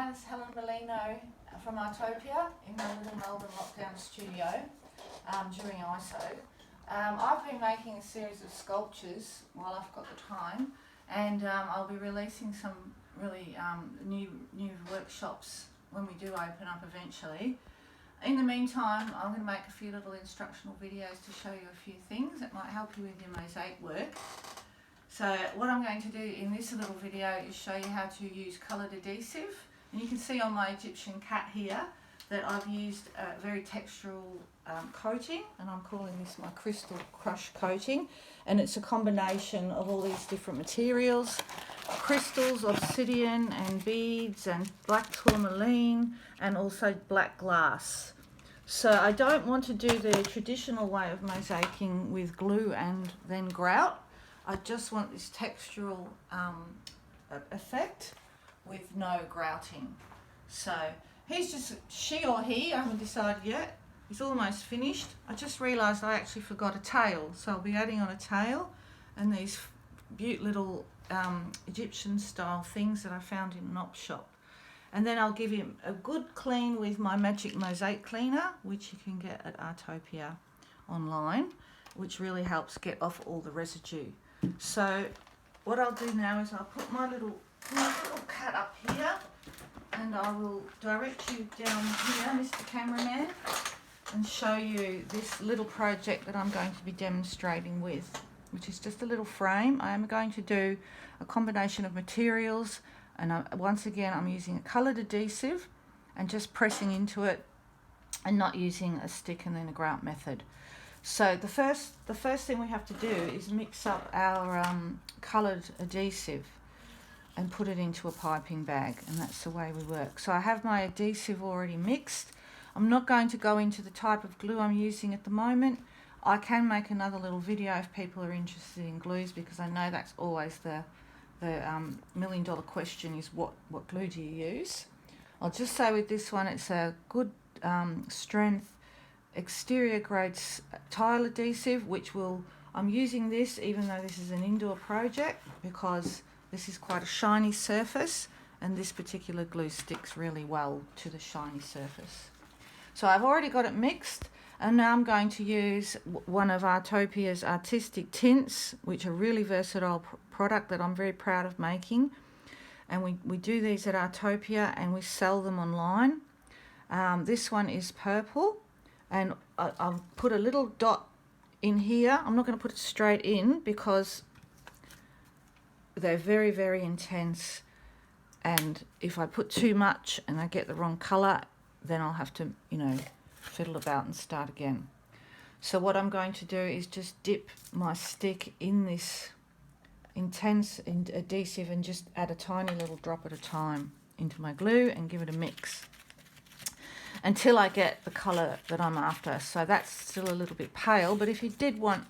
Hi, this is Helen Molino from Artopia in my little Melbourne lockdown studio during ISO. I've been making a series of sculptures while I've got the time, and I'll be releasing some really new workshops when we do open up eventually. In the meantime, I'm going to make a few little instructional videos to show you a few things that might help you with your mosaic work. So what I'm going to do in this little video is show you how to use coloured adhesive. And you can see on my Egyptian cat here that I've used a very textural coating, and I'm calling this my crystal crush coating. And it's a combination of all these different materials, crystals, obsidian and beads and black tourmaline and also black glass. So I don't want to do the traditional way of mosaicing with glue and then grout. I just want this textural effect with no grouting. So he's just, she or he, I haven't decided yet. He's almost finished. I just realised I actually forgot a tail, so I'll be adding on a tail and these beaut little Egyptian style things that I found in an op shop. And then I'll give him a good clean with my magic mosaic cleaner, which you can get at Artopia online, which really helps get off all the residue. So what I'll do now is I'll put my little cat up here, and I will direct you down here, Mr. Cameraman, and show you this little project that I'm going to be demonstrating with, which is just a little frame. I am going to do a combination of materials, and once again I'm using a coloured adhesive and just pressing into it and not using a stick and then a grout method. So the first thing we have to do is mix up our coloured adhesive and put it into a piping bag, and that's the way we work. So I have my adhesive already mixed. I'm not going to go into the type of glue I'm using at the moment. I can make another little video if people are interested in glues, because I know that's always the million-dollar question is what glue do you use. I'll just say with this one it's a good strength exterior grade tile adhesive, which I'm using this even though this is an indoor project because this is quite a shiny surface, and this particular glue sticks really well to the shiny surface. So I've already got it mixed, and now I'm going to use one of Artopia's artistic tints, which are a really versatile product that I'm very proud of making. And we do these at Artopia and we sell them online. This one is purple, and I'll put a little dot in here. I'm not going to put it straight in because they're very, very intense, and if I put too much and I get the wrong colour, then I'll have to, fiddle about and start again. So what I'm going to do is just dip my stick in this intense adhesive and just add a tiny little drop at a time into my glue and give it a mix until I get the colour that I'm after. So that's still a little bit pale, but if you did want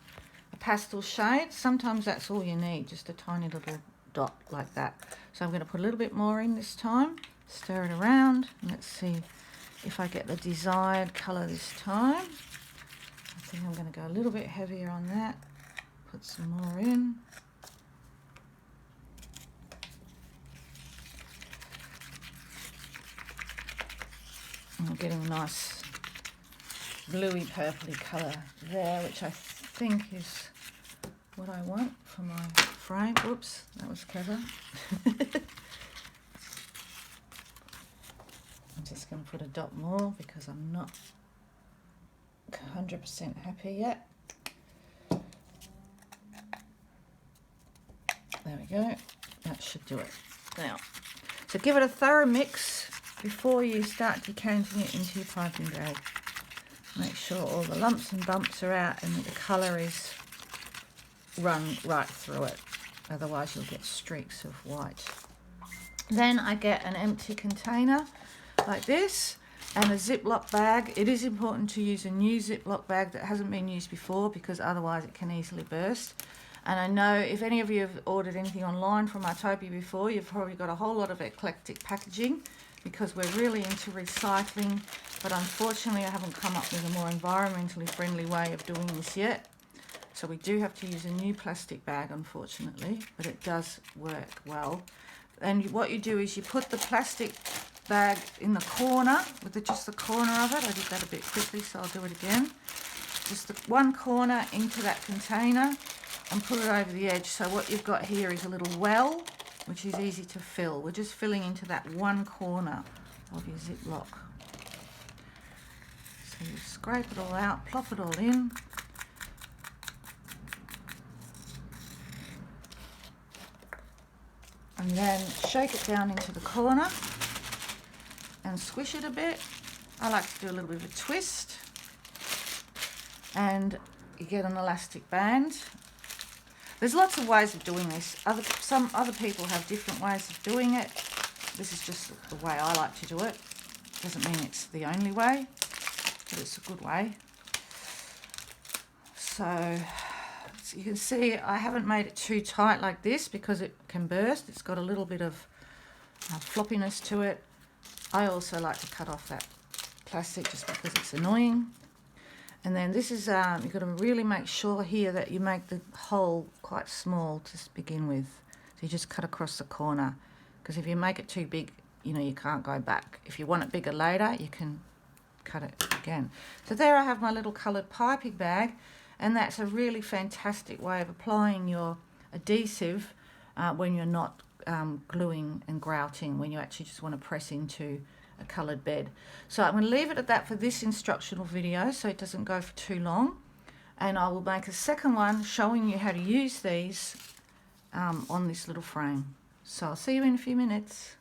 a pastel shade, sometimes that's all you need, just a tiny little dot like that. So I'm going to put a little bit more in this time, stir it around, and let's see if I get the desired colour this time. I think I'm going to go a little bit heavier on that, put some more in. I'm getting a nice bluey purpley colour there, which I think is what I want for my frame. Oops, that was clever. I'm just going to put a dot more because I'm not 100% happy yet. There we go. That should do it. Now, so give it a thorough mix before you start decanting it into your piping bag. Make sure all the lumps and bumps are out and that the colour is run right through it. Otherwise you'll get streaks of white. Then I get an empty container like this and a Ziploc bag. It is important to use a new Ziploc bag that hasn't been used before because otherwise it can easily burst. And I know if any of you have ordered anything online from Artopia before, you've probably got a whole lot of eclectic packaging because we're really into recycling, but unfortunately I haven't come up with a more environmentally friendly way of doing this yet. So we do have to use a new plastic bag, unfortunately, but it does work well. And what you do is you put the plastic bag in the corner, with just the corner of it. I did that a bit quickly, so I'll do it again. Just the one corner into that container and put it over the edge. So what you've got here is a little well, which is easy to fill. We're just filling into that one corner of your Ziploc. So you scrape it all out, plop it all in. And then shake it down into the corner and squish it a bit. I like to do a little bit of a twist. And you get an elastic band. There's lots of ways of doing this. Some other people have different ways of doing it. This is just the way I like to do it. Doesn't mean it's the only way, but it's a good way. So you can see I haven't made it too tight like this because it can burst. It's got a little bit of floppiness to it. I also like to cut off that plastic just because it's annoying. And then this is, you've got to really make sure here that you make the hole quite small to begin with. So you just cut across the corner, because if you make it too big, you know, you can't go back. If you want it bigger later, you can cut it again. So there I have my little coloured piping bag, and that's a really fantastic way of applying your adhesive when you're not gluing and grouting, when you actually just want to press into a coloured bed. So I'm going to leave it at that for this instructional video so it doesn't go for too long, and I will make a second one showing you how to use these on this little frame. So I'll see you in a few minutes.